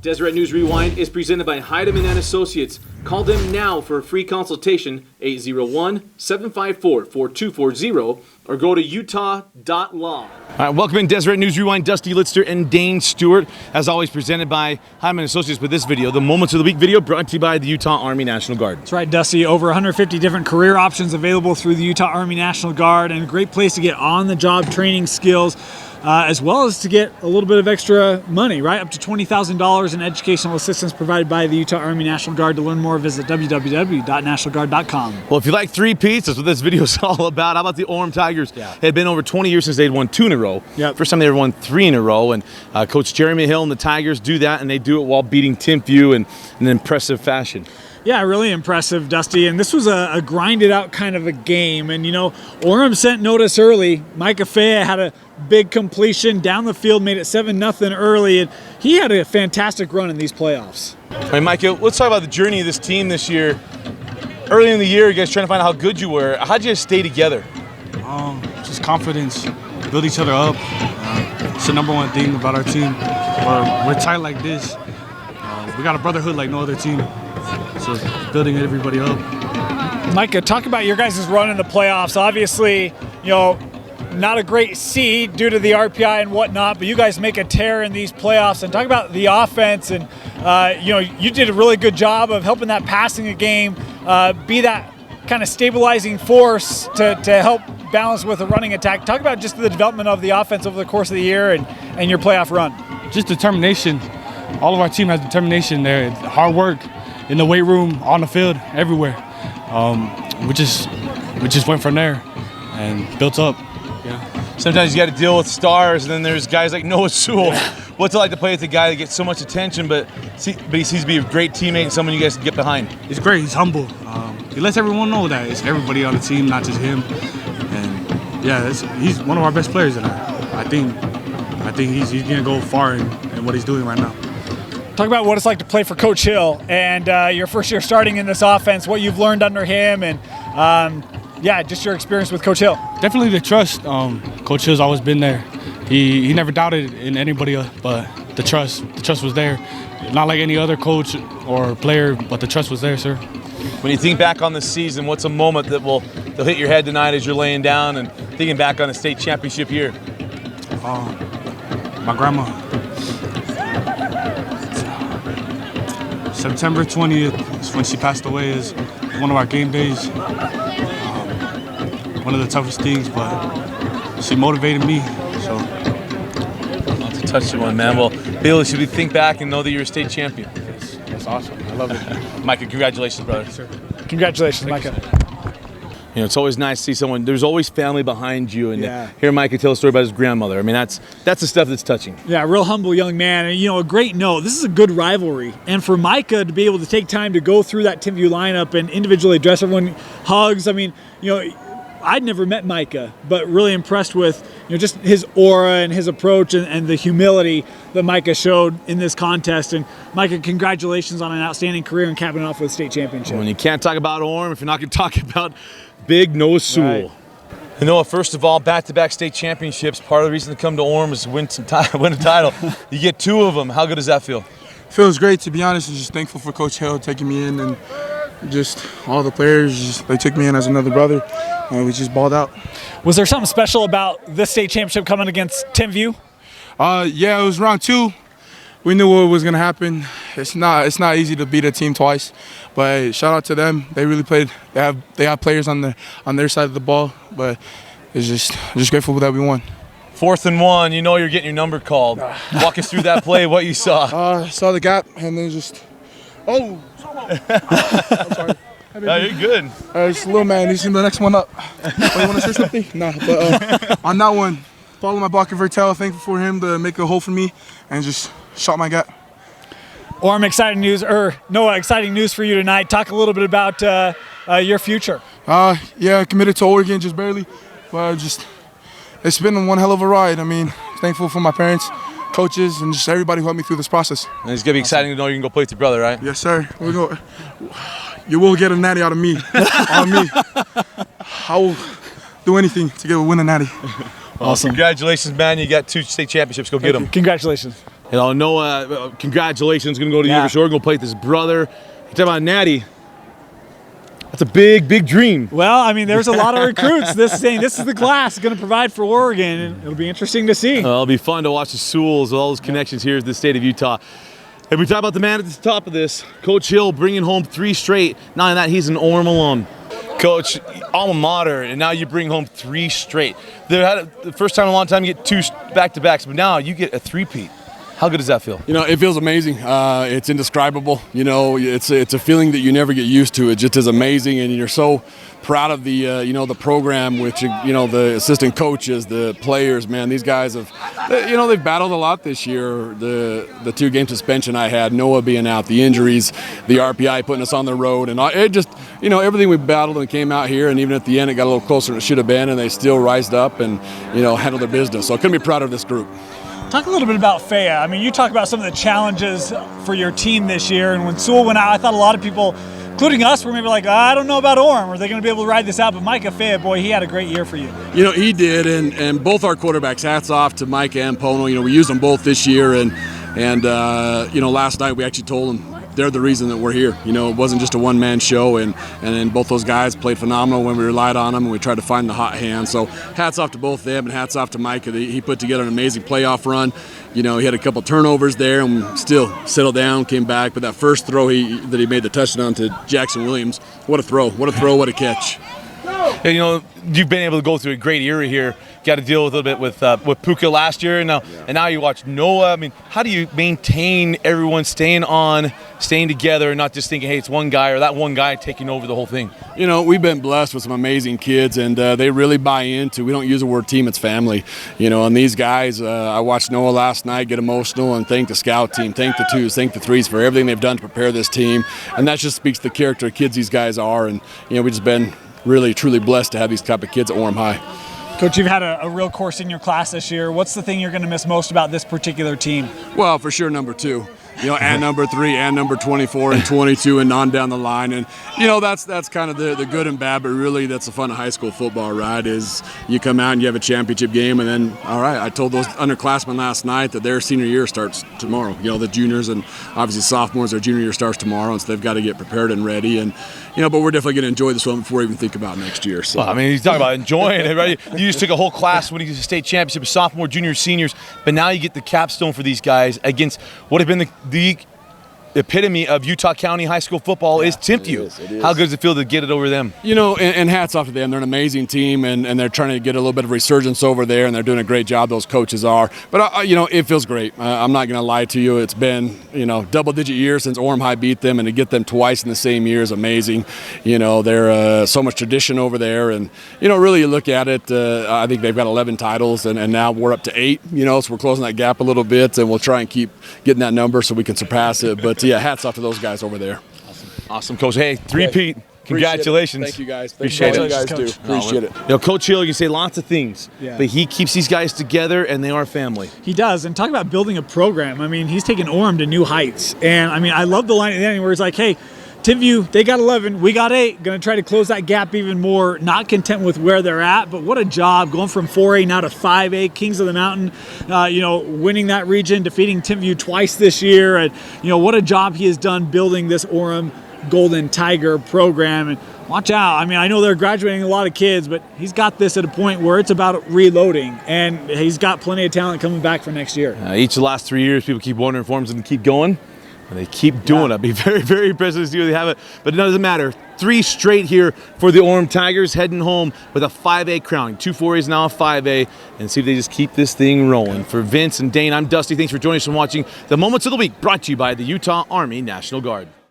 Deseret News Rewind is presented by Heidemann and Associates. Call them now for a free consultation, 801-754-4240, or go to utah.law. All right, welcome in Deseret News Rewind, Dusty Litster and Dane Stewart. As always, presented by Heidemann and Associates with this video, the Moments of the Week video, brought to you by the Utah Army National Guard. That's right, Dusty. Over 150 different career options available through the Utah Army National Guard, and a great place to get on-the-job training skills, as well as to get a little bit of extra money, right? Up to $20,000 in educational assistance provided by the Utah Army National Guard. To learn more, visit www.nationalguard.com. Well, if you like three-peats, that's what this video is all about. How about the Orem Tigers? Yeah. It had been over 20 years since they'd won 2 in a row. Yep. First time they ever won 3 in a row. And Coach Jeremy Hill and the Tigers do that, and they do it while beating Timpview in an impressive fashion. Yeah, really impressive, Dusty. And this was a grinded out kind of a game. And, you know, Orem sent notice early. Micah had a big completion down the field, made it 7-0 early. And he had a fantastic run in these playoffs. All right, Micah, let's talk about the journey of this team this year. Early in the year, you guys trying to find out how good you were. How'd you guys stay together? Just confidence, build each other up. It's the number one thing about our team. We're tight like this. We got a brotherhood like no other team. So building everybody up. Micah, talk about your guys' run in the playoffs. Obviously, you know, not a great seed due to the RPI and whatnot, but you guys make a tear in these playoffs. And talk about the offense, and you know, you did a really good job of helping that passing game be that kind of stabilizing force to help balance with a running attack. Talk about just the development of the offense over the course of the year and your playoff run. Just determination. All of our team has determination there. Hard work in the weight room, on the field, everywhere. We just went from there and built up. Yeah. Sometimes you got to deal with stars, and then there's guys like Noah Sewell. Yeah. What's it like to play with a guy that gets so much attention, but he seems to be a great teammate and someone you guys can get behind? He's great. He's humble. He lets everyone know that it's everybody on the team, not just him. And yeah, he's one of our best players, and I think he's gonna go far in what he's doing right now. Talk about what it's like to play for Coach Hill and your first year starting in this offense, what you've learned under him, and yeah, just your experience with Coach Hill. Definitely the trust. Coach Hill's always been there. He never doubted in anybody, but the trust was there. Not like any other coach or player, but the trust was there, sir. When you think back on the season, what's a moment that will hit your head tonight as you're laying down and thinking back on the state championship year? My grandma. September 20th is when she passed away. Is one of our game days. One of the toughest things, but she motivated me. So that's a touching one, man. Well, Bailey, should we think back and know that you're a state champion? That's awesome. I love it. Micah, congratulations, brother. Sure. Congratulations, Micah. You know, it's always nice to see someone. There's always family behind you, and hear Micah tell a story about his grandmother. I mean, that's the stuff that's touching. Yeah, real humble young man, and you know, a great note. This is a good rivalry, and for Micah to be able to take time to go through that Timpview lineup and individually address everyone, hugs. I mean, you know, I'd never met Micah, but really impressed with, you know, just his aura and his approach and the humility that Micah showed in this contest. And Micah, congratulations on an outstanding career and capping off with a state championship. When you can't talk about Orem if you're not going to talk about big Noah Sewell. Right. And Noah, first of all, back-to-back state championships. Part of the reason to come to Orem is to win a title. You get 2 of them. How good does that feel? Feels great, to be honest. I'm just thankful for Coach Hill taking me in, and just all the players, they took me in as another brother, and we just balled out. Was there something special about this state championship coming against Timpview? Yeah, it was round 2. We knew what was going to happen. It's not easy to beat a team twice, but hey, shout out to them. They really played. They have players on their side of the ball, but it's just grateful that we won. 4th and 1, you know you're getting your number called. Walk us through that play, what you saw. I saw the gap, and then just, I'm sorry. No, you're good. Just a little man, he's in the next one up. You want to say something? Nah, but on that one, follow my block and Vertel, thankful for him to make a hole for me, and just shot my gap. Orem, exciting news, Noah, exciting news for you tonight. Talk a little bit about your future. Yeah, committed to Oregon just barely, but it's been one hell of a ride. I mean, thankful for my parents, coaches, and just everybody who helped me through this process. And it's gonna be exciting to know you can go play with your brother, right? Yes, sir. You will get a natty out of me, on me. I will do anything to win a natty. Awesome. Congratulations, man. You got 2 state championships. Go get them. Congratulations. You know, Noah, congratulations. Going to go to you for sure. Going to play with his brother. You talk about Natty. That's a big, big dream. Well, I mean, there's a lot of recruits. This is the class going to provide for Oregon, and it'll be interesting to see. It'll be fun to watch the Sewells with all those connections here in the state of Utah. If we talk about the man at the top of this, Coach Hill bringing home 3 straight. Not only that, he's an Orem alum. Coach, alma mater, and now you bring home 3 straight. The first time in a long time you get 2 back-to-backs, but now you get a 3-peat. How good does that feel? You know, it feels amazing. It's indescribable. You know, it's a feeling that you never get used to. It just is amazing, and you're so proud of the the program, which the assistant coaches, the players. Man, these guys have they've battled a lot this year. The 2-game suspension I had, Noah being out, the injuries, the RPI putting us on the road, and it just everything we battled and came out here, and even at the end it got a little closer than it should have been, and they still rised up and handled their business. So I couldn't be prouder of this group. Talk a little bit about Faya. I mean, you talk about some of the challenges for your team this year, and when Sewell went out, I thought a lot of people, including us, were maybe like, I don't know about Orem. Are they going to be able to ride this out? But Micah Faya, boy, he had a great year for you. You know, he did, and both our quarterbacks, hats off to Micah and Pono. We used them both this year, and last night we actually told them they're the reason that we're here. It wasn't just a one-man show, and then both those guys played phenomenal when we relied on them, and we tried to find the hot hand. So hats off to both of them, and hats off to Micah. He put together an amazing playoff run. He had a couple turnovers there and still settled down, came back. But that first throw that he made the touchdown to Jackson Williams, what a throw, what a catch. And, you've been able to go through a great era here. Got to deal with a little bit with Puka last year, and now you watch Noah. I mean, how do you maintain everyone staying together, and not just thinking, hey, it's one guy or that one guy taking over the whole thing? We've been blessed with some amazing kids, and they really buy into. We don't use the word team; it's family. And these guys. I watched Noah last night get emotional and thank the scout team, thank the 2s, thank the 3s for everything they've done to prepare this team, and that just speaks to the character of kids these guys are. And we've just been really, truly blessed to have these type of kids at Orem High. Coach, you've had a real course in your class this year. What's the thing you're going to miss most about this particular team? Well, for sure, number 2. And number 3 and number 24 and 22 and on down the line. And, that's kind of the good and bad, but really that's the fun of high school football, right, is you come out and you have a championship game, and then, all right, I told those underclassmen last night that their senior year starts tomorrow. The juniors and obviously sophomores, their junior year starts tomorrow, and so they've got to get prepared and ready. And, but we're definitely going to enjoy this one before we even think about next year. So. Well, I mean, he's talking about enjoying it, right? You just took a whole class winning the state championship, sophomore, junior, seniors, but now you get the capstone for these guys against what have been the epitome of Utah County high school football is Timpview. It is. How good does it feel to get it over them? And hats off to them. They're an amazing team, and they're trying to get a little bit of resurgence over there, and they're doing a great job. Those coaches are. But, it feels great. I'm not going to lie to you. It's been, double-digit years since Orem High beat them, and to get them twice in the same year is amazing. They're so much tradition over there, and, really you look at it, I think they've got 11 titles, and now we're up to 8, so we're closing that gap a little bit, and we'll try and keep getting that number so we can surpass it. But, yeah, hats off to those guys over there. Awesome, Coach. Hey, 3-peat. Congratulations. Thank you, guys. Appreciate it. You guys do. Appreciate it. Coach Hill, you can say lots of things, but he keeps these guys together, and they are family. He does. And talk about building a program. I mean, he's taken Orem to new heights. And, I mean, I love the line at the end where it's like, hey, Timpview, they got 11, we got 8. Going to try to close that gap even more. Not content with where they're at, but what a job going from 4A now to 5A, Kings of the Mountain. Winning that region, defeating Timpview twice this year, and what a job he has done building this Orem Golden Tiger program. And watch out. I mean, I know they're graduating a lot of kids, but he's got this at a point where it's about reloading, and he's got plenty of talent coming back for next year. Each of the last 3 years, people keep wondering if Orem's going to keep going. And they keep doing it. I'd be very, very impressed to see what they have it. But it doesn't matter. 3 straight here for the Orem Tigers, heading home with a 5A crowning. 2 4As now a 5A. And see if they just keep this thing rolling. For Vince and Dane, I'm Dusty. Thanks for joining us and watching the Moments of the Week, brought to you by the Utah Army National Guard.